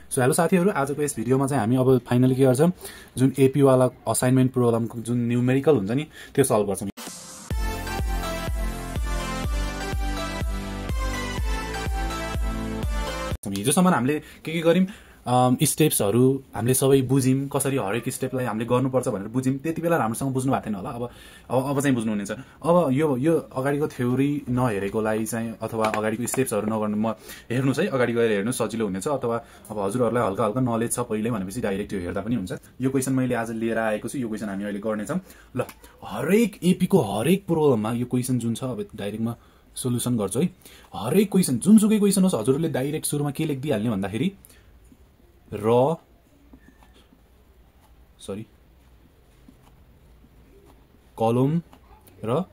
So hello साथीहरु, आजको यस भिडियोमा चाहिँ हामी अब फाइनली के गर्छौं, जुन एपी वाला असाइनमेन्ट प्रोब्लमको जुन न्यूमेरिकल हुन्छ नि त्यो सल्भ गर्छौं। हिजोसम्म हामीले के गर्यौं, स्टेप्सहरु हामीले सबै बुझ्यौं, कसरी हरेक स्टेपलाई हामीले गर्नुपर्छ भनेर बुझ्यौं। त्यति बेला राम्रोसँग बुझ्नु भएको थिएन होला, अब चाहिँ बुझ्नु हुनेछ। अब यो अगाडिको थ्योरी नहेरेकोलाई चाहिँ अथवा अगाडिको स्टेप्सहरु नगर्नु म हेर्नुस् है, अगाडि गएर हेर्नु सजिलो हुनेछ। अथवा अब हजुरहरुलाई हल्का हल्का नलेज छ पहिले भनेपछि डाइरेक्ट यो हेर्दा पनि हुन्छ। यो क्वेशन मैले आज लिएर आएको छु, यो क्वेशन हामी अहिले गर्नेछौं। ल, हरेक एपी को हरेक प्रोब्लममा यो क्वेशन जुन छ, अब डाइरेक्ट म सोलुसन गर्छु है। हरेक क्वेशन जुनसुकै क्वेशन होस्, हजुरले डाइरेक्ट सुरुमा के लेख्दिहाल्ने भन्दाखेरि कलम र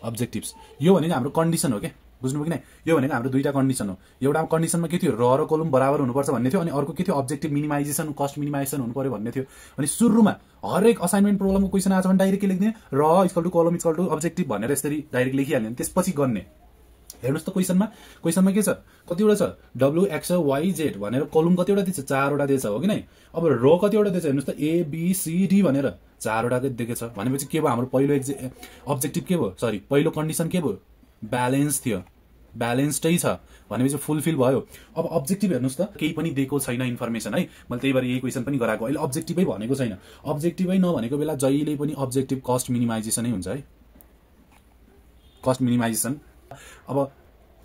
अब्जेक्टिभ्स। यो भनेको हाम्रो कन्डिसन हो के, बुझ्नुभयो कि नै? यो भनेको हाम्रो दुईटा कन्डिसन हो। एउटा कन्डिसनमा के थियो, र कलम बराबर हुनुपर्छ भन्ने थियो, अनि अर्को के थियो, अब्जेक्टिभ मिनिमाइजेसन, कस्ट मिनिमाइजेसन हुनु पर्यो भन्ने थियो। अनि सुरुमा हरेक असाइनमेन्ट प्रोब्लमको क्वेशन आछ भने डाइरेक्ट के लेख्दिने, र इक्वल टु कलम इक्वल टु अब्जेक्टिभ भनेर यसरी डाइरेक्ट लेखिहाल्ने, त्यसपछि गर्ने। हेर्नुस् त क्वेशनमा के छ, कतिवटा छ, डब्ल्यू एक्स वाई जेड भनेर कलम कतिवटा दिएछ, 4 वटा दिएछ हो कि नै। अब रो कतिवटा दिएछ, हेर्नुस् त ए बी सी डी भनेर 4 वटा दिएको छ। भनेपछि के भयो, हाम्रो पहिलो अब्जेक्टिभ के भयो, सरी पहिलो कन्डिसन के भयो, ब्यालेन्स थियो, ब्यालेन्स्डै छ भनेपछि फुलफिल भयो। अब अब्जेक्टिभ हेर्नुस् त, केही पनि दिएको छैन इन्फर्मेसन है, मैले त्यही भएर यही क्वेशन पनि गराएको। अहिले अब्जेक्टिभै भनेको छैन, अब्जेक्टिभै नभनेको बेला जहिले पनि अब्जेक्टिभ कस्ट मिनिमाइजेसनै हुन्छ है, कस्ट मिनिमाइजेसन। अब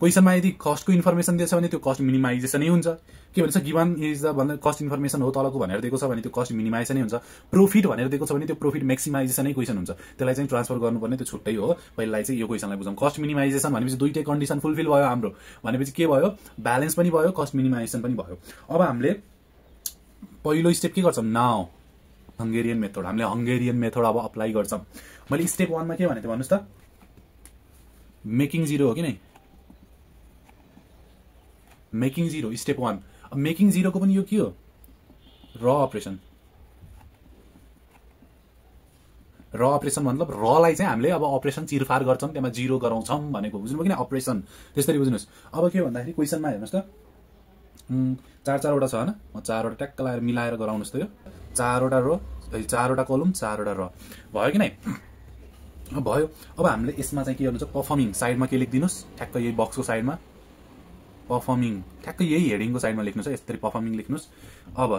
क्वेशनमा यदि कस्टको इन्फर्मेसन दिएछ भने त्यो कस्ट मिनिमाइजेसनै हुन्छ। के भन्छ, गिवन इज द भन्दा कस्ट इन्फर्मेसन हो तलको भनेर दिएको छ भने त्यो कस्ट मिनिमाइजेसनै हुन्छ। प्रोफिट भनेर दिएको छ भने त्यो प्रोफिट म्याक्सिमाइजेसनै क्वेशन हुन्छ। त्यसलाई चाहिँ ट्रान्सफर गर्नुपर्ने त्यो छुट्टै हो। पहिलालाई चाहिँ यो क्वेशनलाई बुझौँ। कस्ट मिनिमाइजेसन भनेपछि दुईटै कन्डिसन फुलफिल भयो हाम्रो, भनेपछि के भयो, ब्यालेन्स पनि भयो, कस्ट मिनिमाइजेसन पनि भयो। अब हामीले पहिलो स्टेप के गर्छौँ, नाउ हंगेरियन मेथड, हामीले हंगेरियन मेथड अब अप्लाई गर्छौँ। मैले स्टेप 1 मा के भनेको थिएँ भन्नुस् त, मेकिङ 0 हो कि नै, मेकिङ 0 स्टेप 1। अब मेकिङ 0 को पनि यो के हो, र अपरेसन। र अपरेसन मतलब रलाई चाहिँ हामीले अब अपरेसन चिरफार गर्छौं, त्यसमा 0 गराउँछौं भनेको, बुझ्नुभयो कि नै, अपरेसन। त्यसरी बुझ्नुस्। अब के भन्दाखेरि क्वेशनमा हेर्नुस् त, 4 वटा छ हैन, म 4 वटा ट्याक्क लाएर मिलाएर गराउनुस् त। यो 4 वटा रो, 4 वटा कलम, 4 वटा र भयो कि नै, भयो। अब हामीले यसमा चाहिँ के गर्नु छ, परफर्मिङ साइडमा के लेखिदिनुस्, ठ्याक्क यही बक्सको साइडमा परफर्मिङ, ठ्याक्क यही हेडिङको साइडमा लेख्नुस् है, यसरी परफर्मिङ लेख्नुस्। अब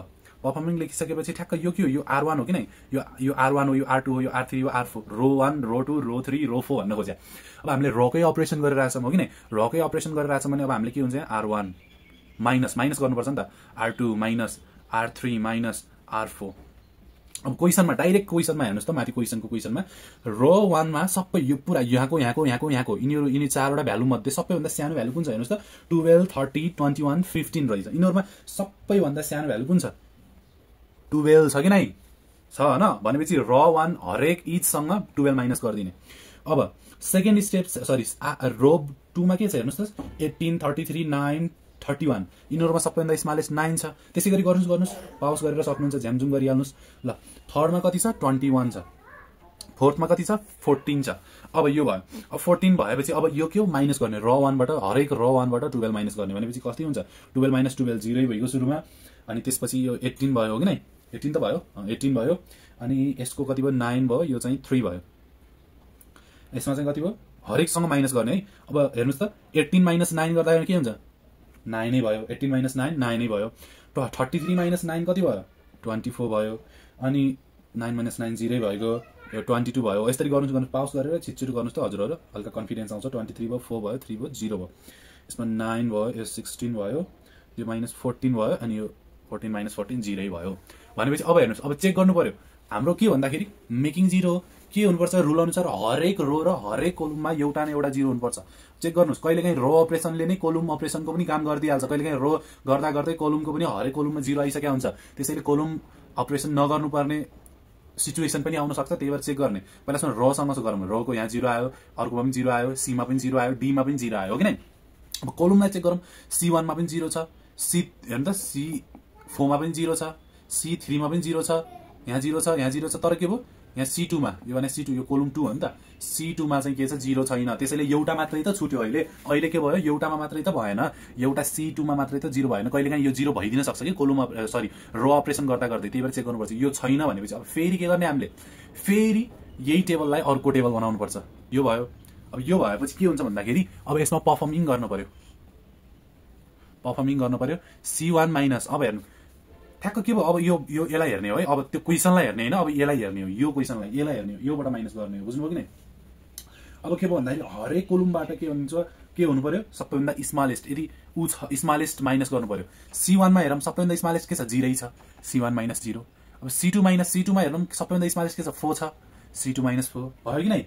परफर्मिङ लेखिसकेपछि ठ्याक्क यो के हो, यो R1 हो कि नै, यो R1 हो, यो R2 हो, यो R3 हो, R4, रो 1 रो 2 रो 3 रो 4 भन्न खोज्या। अब हामीले रोकै अपरेसन गरिरहेछौँ हो कि नै, रोकै अपरेसन गरिरहेछौँ भने अब हामीले के हुन्छ, R1 माइनस गर्नुपर्छ नि त, R2 minus R3 minus R4। अब क्वेशनमा डाइरेक्ट क्वेशनमा हेर्नुस् त, माथि क्वेशनमा रो 1 मा सबै यो पुरा यहाँको यिनी 4 वटा भ्यालु मध्ये सबैभन्दा सानो भ्यालु कुन छ हेर्नुस् त, 12 30 21 15 रहेछ। यिनीहरुमा सबैभन्दा सानो भ्यालु कुन छ, 12 छ कि नै, छ हैन। भनेपछि र 1 हरेक इच सँग 12 माइनस गरिदिने। अब सेकेन्ड स्टेप, सरी रो 2 मा के छ हेर्नुस् त, 18 33 9 31, यिनीहरुमा सबैभन्दा स्मलेस्ट 9 छ। त्यसै गरी गर्नुस्, पाउस गरेर सक्नुहुन्छ, झ्यामझुम गरिहाल्नुस्। ल, थर्डमा कति छ, 21 छ, फोर्थमा कति छ, 14 छ। अब यो भयो। अब 14 भएपछि अब यो के हो, माइनस गर्ने, र 1 बाट हरेक र 1 बाट 12 माइनस गर्ने, भनेपछि कति हुन्छ, 12 माइनस 12 0 भइगयो सुरुमा। अनि त्यसपछि यो 18 भयो हो कि नै, 18 त भयो, 18 भयो। अनि यसको कति भयो, 9 भयो, यो चाहिँ 3 भयो। यसमा चाहिँ कति भयो, हरेकसँग माइनस गर्ने है। अब हेर्नुस् त, 18 माइनस 9 गर्दा के हुन्छ, 9 नै भयो। 18 माइनस 9 9 नै भयो। 33 माइनस 9 कति भयो, 24 भयो। अनि 9 माइनस 9 0 भइगयो, यो 22 भयो। यसरी गर्नुस्, पाउस गरेर छिटछिटो गर्नुस् त हजुरहरु, हल्का कन्फिडेन्स आउँछ। 23 भयो, 4 भयो, 3 भयो, 0 भयो। यसमा 9 भयो, यो 16 भयो, यो माइनस 14 भयो, अनि यो 14 माइनस 14 0 भयो। भनेपछि अब हेर्नुस्, अब चेक गर्नु पर्यो हाम्रो के भन्दाखेरि मेकिङ 0 के हुनुपर्छ, रुल अनुसार हरेक रो र हरेक कलममा एउटा न एउटा 0 हुनुपर्छ। चेक गर्नुस्, कहिलेकाहीँ रो अपरेसनले नै कलम अपरेसनको पनि काम गरिदिहाल्छ, कहिलेकाहीँ रो गर्दा गर्दै कलमको पनि हरेक कलममा 0 आइसकेको हुन्छ। त्यसैले कलम अपरेसन नगर्नुपर्ने सिचुएसन पनि आउन सक्छ, त्यही भएर चेक गर्ने। पहिला सुन, रो सँग गरौँ, रो को यहाँ 0 आयो, अर्कोमा पनि 0 आयो, सी मा पनि 0 आयो, डी मा पनि 0 आयो हो कि नै। अब कलमलाई चेक गरौँ, C1 मा पनि 0 छ, सी हेर्नु त, C4 मा पनि 0 छ, C3 मा पनि 0 छ, यहाँ 0 छ, यहाँ 0 छ। तर के भयो, यहाँ C2 मा यो भने C2 यो कोलम 2 हो नि त C2 मा चाहिँ के छ 0 छैन त्यसैले एउटा मात्रै त छुट्यो अहिले के भयो एउटामा मात्रै त भएन एउटा C2 मा मात्रै त 0 भएन कहिलेकाहीँ यो 0 भइदिन सक्छ कि कोलम सरी रो अपरेसन गर्दा गर्दै त्यही भएर चेक गर्नुपर्छ यो छैन भनेपछि अब फेरि के गर्ने हामीले फेरि यही टेबललाई अर्को टेबल बनाउनु पर्छ यो भयो अब यो भएपछि के हुन्छ भन्दाखेरि अब यसमा परफर्मिङ गर्न पर्यो C1 माइनस अब हेर्नु ठ्याक्क के भयो अब यो यसलाई हेर्ने हो है अब त्यो क्वेशनलाई हेर्ने हैन अब यसलाई हेर्ने हो यो क्वेशनलाई यसलाई हेर्ने हो योबाट माइनस गर्ने हो बुझ्नुभयो कि नै अब के भयो भन्दाखेरि हरेक कोलमबाट के हुनु पर्यो सबैभन्दा स्मलेस्ट यदि उ छ स्मलेस्ट माइनस गर्नु पर्यो C1 मा हेरौँ सबैभन्दा स्मलेस्ट के छ 0 छ C1 माइनस 0 अब C2 मा हेरौँ सबैभन्दा स्मलेस्ट के छ 4 छ C2 माइनस 4 भयो कि नै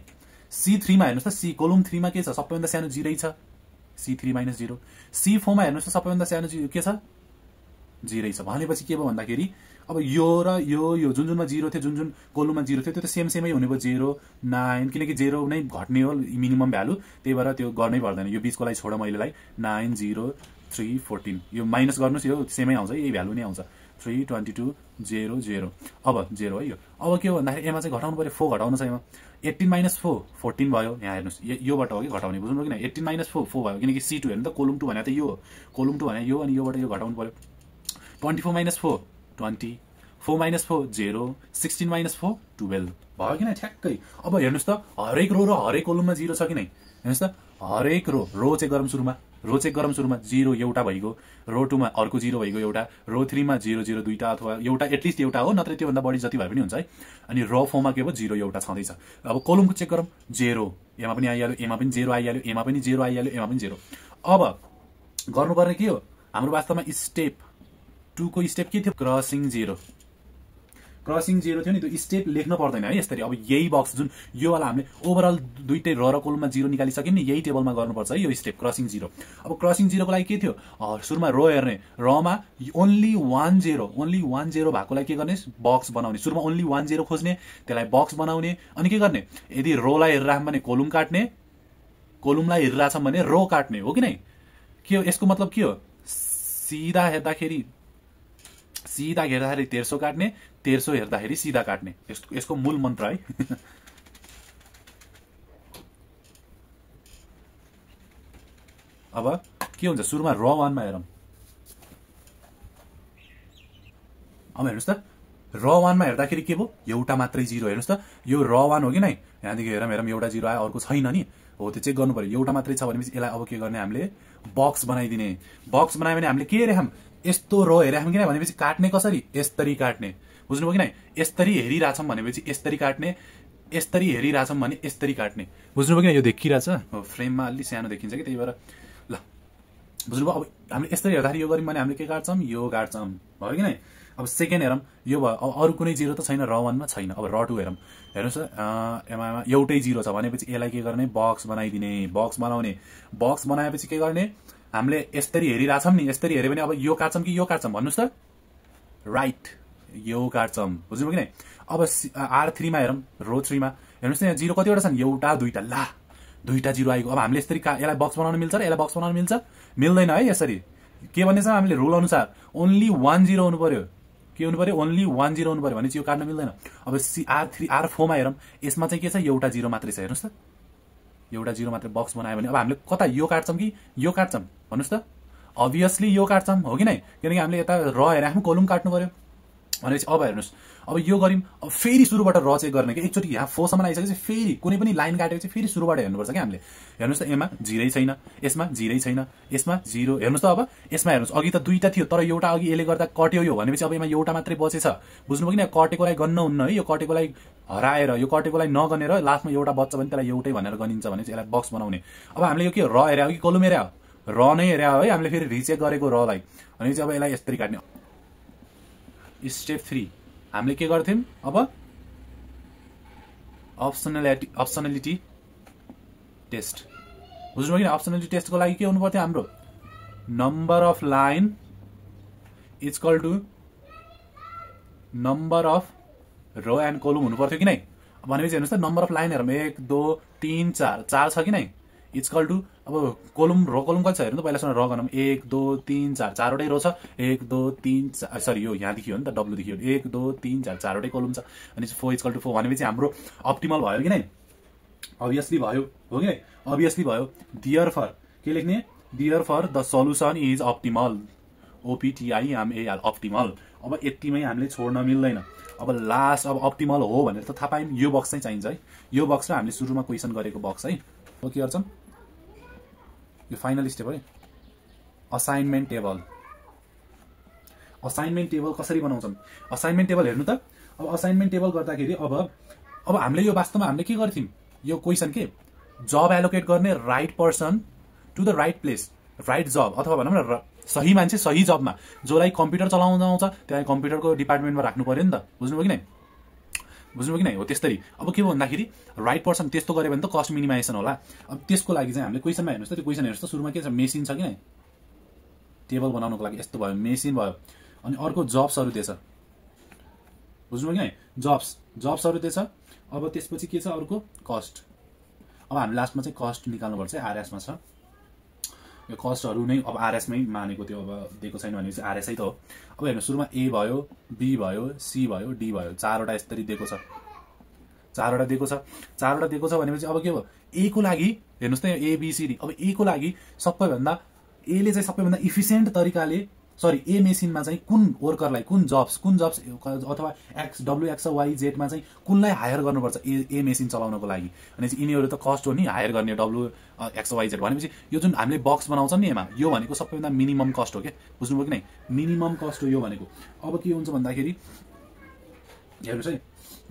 C3 मा हेर्नुस् त C कोलम 3 मा के छ सबैभन्दा सानो 0 छ C3 माइनस 0 C4 मा हेर्नुस् त सबैभन्दा सानो के छ 0 छ भनेपछि के भयो भन्दाखेरि अब यो र यो जुनमा 0 थियो जुन कोलममा 0 थियो त्यो त सेमै हुने भयो 0 9 किनकि 0 नै घट्ने हो मिनिमम भ्यालु त्यही भएर त्यो गर्नै पर्दैन यो बीचकोलाई छोड मैलेलाई 9 0 3 14 यो माइनस गर्नुस् यो सेमै आउँछ यही भ्यालु नै आउँछ 3 22 0 0 अब 0 है यो अब के हो भन्दाखेरि एमा चाहिँ घटाउनु पर्यो 4 घटाउनु छ एमा 18 माइनस 4 14 भयो यहाँ हेर्नुस् योबाट हो कि घटाउने बुझ्नुभयो किन 18 माइनस 4 4 भयो किनकि C2 हेर्नु त कोलम 2 भने त यो कोलम 2 भने यो अनि योबाट यो घटाउनु पर्यो 24 माइनस 4 20 4 माइनस 4 0 16 माइनस 4 12 भयो कि नै ठ्याक्कै अब हेर्नुस् त हरेक रो र हरेक कोलममा 0 छ कि नै हेर्नुस् त हरेक रो चेक गरौँ सुरुमा 0 एउटा भइगयो रो 2 मा अर्को 0 भइगयो एउटा रो 3 मा 0 0 दुईटा अथवा एउटा एटलिस्ट एउटा हो नत्र त्यो भन्दा बढी जति भए पनि हुन्छ है अनि रो 4 मा के भयो 0 एउटा छँदैछ अब कोलमको चेक गरौँ 0 एमा पनि आइहाल्यो एमा पनि 0 आइहाल्यो एमा पनि 0 आइहाल्यो एमा पनि 0 अब गर्नुपर्ने के हो हाम्रो वास्तवमा स्टेप 2 को स्टेप के थियो क्रसिङ 0 थियो नि त्यो स्टेप लेख्न पर्दैन है यसरी अब यही बक्स जुन यो वाला हामीले ओभरअल दुईटै र कोलममा 0 निकालिसक्यौं नि यही टेबलमा गर्नुपर्छ है यो स्टेप क्रसिङ 0 अब क्रसिङ 0 को लागि के थियो सुरुमा रो हेर्ने रमा ओन्ली 1 0 भएकोलाई के गर्ने बक्स बनाउने सुरुमा ओन्ली 1 0 खोज्ने त्यसलाई बक्स बनाउने अनि के गर्ने यदि रोलाई हेरिराखौँ भने कोलम काट्ने कोलमलाई हेरिराछौँ भने रो काट्ने हो कि नै के हो यसको मतलब के हो सीधा हेर्दाखेरि 1300 काट्ने 1300 हेर्दाखेरि सीधा काट्ने यसको मूल मन्त्र है अब के हुन्छ सुरुमा र 1 मा हेरौँ अब हेर्नुस् त र 1 मा हेर्दाखेरि के भयो एउटा मात्रै 0 हेर्नुस् त यो र 1 हो कि नै यहाँदेखि हेरौँ एउटा 0 आयो अर्को छैन नि हो त्यो चेक गर्नु पर्यो एउटा मात्रै छ भनेपछि यसलाई अब के गर्ने हामीले बक्स बनाइदिने बक्स बनायो भने हामीले के हेर्यौं यस्तो रो हेर्यौं कि नै भनेपछि काट्ने कसरी यसरी काट्ने बुझ्नुभयो कि नै यसरी हेरिराछौं भनेपछि यसरी काट्ने यसरी हेरिराछौं भने यसरी काट्ने बुझ्नुभयो कि नै यो देखिराछ फ्रेममा अलि सानो देखिन्छ कि त्यही भएर ल बुझ्नुभयो अब हामीले यसरी हेर्दाखेरि यो गर्यौं भने हामीले के काट्छौं यो काट्छौं भयो कि नै अब सेकेन्ड हेरौँ यो भयो अब अरु कुनै 0 त छैन र 1 मा छैन अब र 2 हेरौँ हेर्नुस् एमा एउटै 0 छ भनेपछि यसलाई के गर्ने बक्स बनाइदिने बक्स बनाउने बक्स बनाएपछि के गर्ने हामीले यसरी हेरिराछौं नि यसरी हेरे भने अब यो काट्छौं कि यो काट्छौं भन्नुस् त राइट यो काट्छौं बुझ्नुभयो कि नै अब R3 मा हेरौँ रो 3 मा हेर्नुस् यहाँ 0 कतिवटा छन् एउटा दुईटा ला दुईटा 0 आइगयो अब हामीले यसरी यसलाई बक्स बनाउन मिल्छ र यसलाई बक्स बनाउन मिल्छ मिल्दैन है यसरी के भन्ने छ हामीले रुल अनुसार ओन्ली 1 0 हुनु पर्यो के हुनु पर्यो ओन्ली 1 0 हुनु पर्यो भने चाहिँ यो काट्न मिल्दैन अब R3 R4 मा हेरौँ यसमा चाहिँ के छ एउटा 0 मात्रै छ हेर्नुस् त एउटा 0 मात्रै बक्स बनायो भने अब हामीले कता यो काट्छौं कि यो काट्छौं भन्नुस् त अभियसली यो काट्छौं हो कि नै किनकि हामीले यता र हेरे आफ्नो कोलम काट्नु पर्यो भनेपछि अब हेर्नुस् अब यो गरिम अब फेरि सुरुबाट र चेक गर्ने के एकचोटी यहाँ 4 सम्म आइसकेपछि फेरि कुनै पनि लाइन काटेपछि फेरि सुरुबाट हेर्नुपर्छ के हामीले हेर्नुस् त एमा 0 छैन यसमा 0 छैन यसमा 0 हेर्नुस् त अब यसमा हेर्नुस् अघि त दुईटा थियो तर एउटा अघि यसले गर्दा कट्यो यो भनेपछि अब एमा एउटा मात्रै बचेछ बुझ्नुभयो कि न कटेकोलाई गन्न हुन्न है यो कटेकोलाई हराएर यो कटेकोलाई नगनेर लास्टमा एउटा बच्च भने त्यसलाई एउटै भनेर गनिन्छ भने चाहिँ यसलाई बक्स बनाउने अब हामीले यो के र हेरे हो कि कोलम हेरे हो र नै हेरे हो है हामीले फेरि रिचेक गरेको रलाई भनेपछि अब यसलाई यसरी काट्ने स्टेप 3 हामीले के गर्थ्यौं अब अप्सनलिटी टेस्ट बुझ्नुभयो कि अप्सनलिटी टेस्टको लागि के हुनु पर्थ्यो हाम्रो number of line equal to number of row and column हुनु पर्थ्यो कि नै भनेपछि हेर्नुस् त नम्बर अफ लाइन हेरौँ 1 2 3 4 4 छ कि नै इक्वल टु अब कोलम रो कलम कति छ हेर्नु त पहिलासम्म र गरौँ 1 2 3 4 चारवटै रो छ 1 2 3 4 सरी यो यहाँदेखि हो नि त W देखि 1 2 3 4 चारवटै कोलम छ अनि 4 इक्वल टु 4 भनेपछि हाम्रो अप्टिमल भयो कि नै अभियसली भयो हो कि अभियसली भयो देयरफर के लेख्ने therefore the solution is optimal OPTIMAL optimal अब यतिमै हामीले छोड्न मिल्दैन अब लास्ट अब अप्टिमल हो भनेर त थाहा पायौँ यो बक्स चाहिँ चाहिन्छ है यो बक्स र हामीले सुरुमा क्वेसन गरेको बक्स है हो के गर्छौँ यो फाइनल स्टेप है असाइनमेन्ट टेबल कसरी बनाउँछौँ असाइनमेन्ट टेबल हेर्नु त अब असाइनमेन्ट टेबल गर्दाखेरि अब हामीले यो वास्तवमा हामीले के गर्थ्यौँ यो क्वेसन के जब एलोकेट गर्ने right person to the right place right जब अथवा भनौँ न सही मान्छे सही जबमा जसलाई कम्प्युटर चलाउन आउँछ त्यहाँ कम्प्युटरको डिपार्टमेन्टमा राख्नु पर्यो नि त बुझ्नुभयो कि नै हो त्यस्तरी अब के भन्दाखेरि राइट पर्सन त्यस्तो गऱ्यो भने त कस्ट मिनिमाइजेसन होला अब त्यसको लागि चाहिँ हामीले क्वेसनमा हेर्नुहोस् त त्यो क्वेसन हेर्नुहोस् त सुरुमा के छ मेसिन छ कि नै टेबल बनाउनको लागि यस्तो भयो मेसिन भयो अनि अर्को जब्सहरू दिएछ बुझ्नुभयो कि नै जब्सहरू दिएछ अब त्यसपछि के छ अर्को कस्ट अब हामी लास्टमा चाहिँ कस्ट निकाल्नुपर्छ आरएसमा छ यो कस्टहरू नै अब आरएसमै मानेको त्यो अब दिएको छैन भनेपछि आरएसै त हो अब हेर्नु सुरुमा ए भयो बी भयो सी भयो डी भयो चारवटा यसरी दिएको छ चारवटा दिएको छ भनेपछि अब के हो ए को लागि हेर्नुहोस् त एबिसिडी अब ए को लागि सबैभन्दा एले चाहिँ सबैभन्दा इफिसियन्ट तरिकाले सरी ए मेसिनमा चाहिँ कुन वर्करलाई कुन जब्स अथवा WX वाई जेडमा चाहिँ कुनलाई हायर गर्नुपर्छ ए मेसिन चलाउनको लागि अनि यिनीहरू त कस्ट हो नि हायर गर्ने WX वाई जेड भनेपछि यो जुन हामीले बक्स बनाउँछौँ नि यसमा यो भनेको सबैभन्दा मिनिमम कस्ट हो क्या बुझ्नुभयो कि नै मिनिमम कस्ट हो यो भनेको अब के हुन्छ भन्दाखेरि हेर्नुहोस् है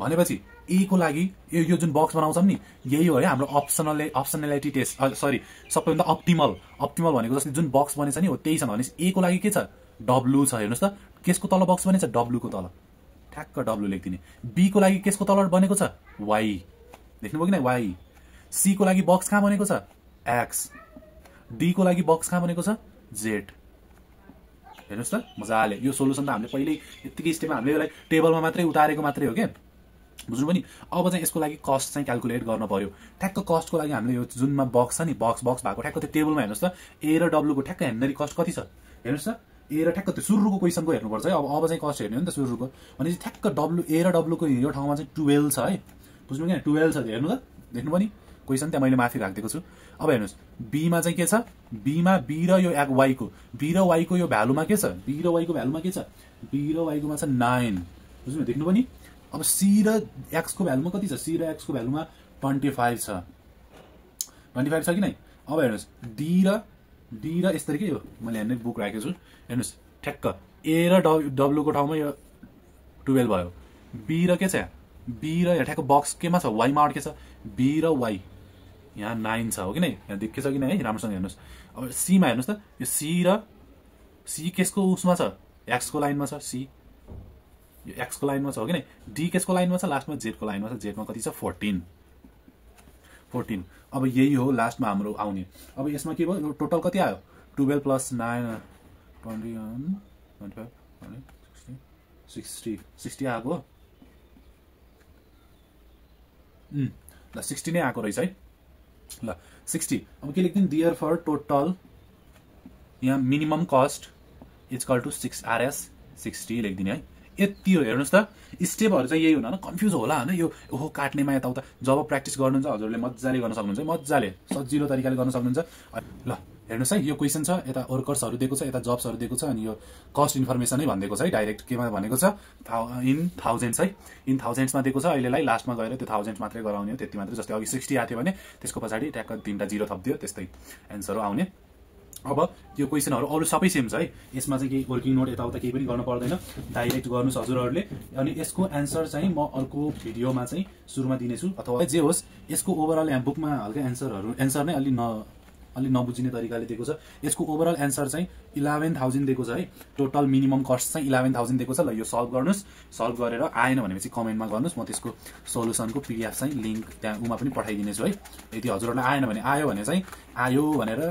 भनेपछि ए को लागि यो जुन बक्स बनाउँछौँ नि यही हो है हाम्रो अप्सनलिटी टेस्ट सरी सबैभन्दा अप्टिमल भनेको जस्तै जुन बक्स बनेछ नि हो त्यही छ भनेपछि ए को लागि के छ W छ हेर्नुहोस् त केसको तल बक्स बनेछ W को तल ठ्याक्क W लेखिदिने बी को लागि केसको तल बनेको छ Y देख्नुभयो कि नै Y सी को लागि बक्स कहाँ बनेको छ X डी को लागि बक्स कहाँ बनेको छ Z हेर्नुहोस् त मजाले यो सोलुसन त हामीले पहिल्यै यतिकै स्टेपमा हामीले यसलाई टेबलमा मात्रै उतारेको मात्रै हो क्या बुझ्नु पनि अब चाहिँ यसको लागि कस्ट चाहिँ क्याल्कुलेट गर्न पर्यो ठ्याक्क कस्टको लागि हामीले यो जुनमा बक्स छ नि बक्स भएको ठ्याक्क त्यो टेबलमा हेर्नुहोस् त ए र W को ठ्याक्क हेर्दाखेरि कस्ट कति छ हेर्नुहोस् त ए र ठ्याक्क त्यो सुरुको क्वेसनको हेर्नुपर्छ है अब चाहिँ कस्ट हेर्ने हो नि त सुरुको भनेपछि ठ्याक्क ए र W को यो ठाउँमा चाहिँ 12 छ है बुझ्नु कि 12 छ हेर्नु त देख्नु पनि क्वेसन त्यहाँ मैले माथि राखिदिएको छु अब हेर्नुहोस् बीमा चाहिँ के छ बीमा बी र यो बी र वाई को यो भ्यालुमा के छ बी र वाई को भ्यालुमा के छ बी र वाई कोमा छ 9 बुझ्नु देख्नु पनि अब सी र एक्स को भ्यालुमा कति छ सी र एक्स को भ्यालुमा 25 छ 25 छ कि नै अब हेर्नुहोस् डी र यस्तरी के हो मैले हेर्ने बुक राखेको छु हेर्नुहोस् ठ्याक्क ए र W को ठाउँमा यो 12 भयो बी र के छ बी र ठ्याक्क बक्स केमा छ वाईमा अड्के छ बी र वाई यहाँ 9 छ हो कि नै यहाँ देखेछ कि नै है राम्रोसँग हेर्नुहोस् अब सीमा हेर्नुहोस् त यो सी केसको उसमा छ एक्स को लाइनमा छ सी यो एक्स को लाइनमा छ हो कि नै डी केसको लाइनमा छ लास्टमा जेड को लाइनमा छ जेडमा कति छ 14 अब यही हो लास्टमा हाम्रो आउने अब यसमा के भयो टोटल कति आयो 12 प्लस 9 21 25 60 आएको ल 60 नै आएको रहेछ है ल 60 अब के लेख्दिन देयरफर टोटल यहाँ minimum cost equal to 6 RS 60 लेख्दिने है यति हो हेर्नुहोस् त स्टेपहरू चाहिँ यही हुन कन्फ्युज होला होइन यो ओहो काट्नेमा यताउता जब प्र्याक्टिस गर्नुहुन्छ हजुरले मजाले गर्न सक्नुहुन्छ मजाले सजिलो तरिकाले गर्न सक्नुहुन्छ ल हेर्नुहोस् है यो क्वेसन छ यता वर्कर्सहरू दिएको छ यता जब्सहरू दिएको छ अनि यो कस्ट इन्फर्मेसनै भनिदिएको छ है डाइरेक्ट केमा भनेको छ इन थाउजेन्ड्स है इन थाउजेन्ड्समा दिएको छ अहिलेलाई लास्टमा गएर त्यो थाउजेन्ड्स मात्रै गराउने हो त्यति मात्रै जस्तै अघि 60 आएको थियो भने त्यसको पछाडि ट्याक्क 3टा 0 थप्दियो त्यस्तै एन्सरहरू आउने अब यो क्वेसनहरू अरू सबै सेम छ है यसमा चाहिँ केही वर्किङ नोट यताउता केही पनि गर्न पर्दैन डाइरेक्ट गर्नुहोस् हजुरहरूले अनि यसको एन्सर चाहिँ म अर्को भिडियोमा चाहिँ सुरुमा दिनेछु अथवा जे होस् यसको ओभरअल यहाँ बुकमा हल्का एन्सर नै अलि नबुझिने तरिकाले दिएको छ यसको ओभरअल एन्सर चाहिँ 11,000 दिएको छ है टोटल मिनिमम कस्ट चाहिँ 11,000 दिएको छ ल यो सल्भ गर्नुहोस् सल्भ गरेर आएन भनेपछि कमेन्टमा गर्नुहोस् म त्यसको सोलुसनको PDF चाहिँ लिङ्क त्यहाँ उमा पनि पठाइदिनेछु है यदि हजुरहरूलाई आएन भने आयो भने चाहिँ आयो भनेर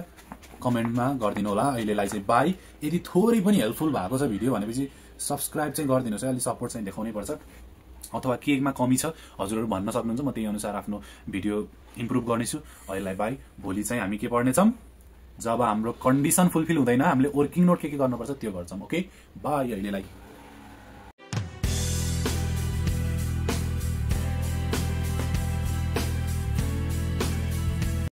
कमेन्टमा गरिदिनु होला अहिलेलाई चाहिँ बाई यदि थोरै पनि हेल्पफुल भएको छ भिडियो भनेपछि सब्सक्राइब चाहिँ गरिदिनुहोस् है अलि सपोर्ट चाहिँ देखाउनै पर्छ अथवा केमा कमी छ हजुरहरू भन्न सक्नुहुन्छ, म त्यही अनुसार आफ्नो भिडियो इम्प्रुभ गर्नेछु। अहिलेलाई बाई। भोलि चाहिँ हामी के पढ्नेछौँ, जब हाम्रो कन्डिसन फुलफिल हुँदैन हामीले वर्किङ नोट के गर्नुपर्छ त्यो गर्छौँ। ओके बाई अहिलेलाई।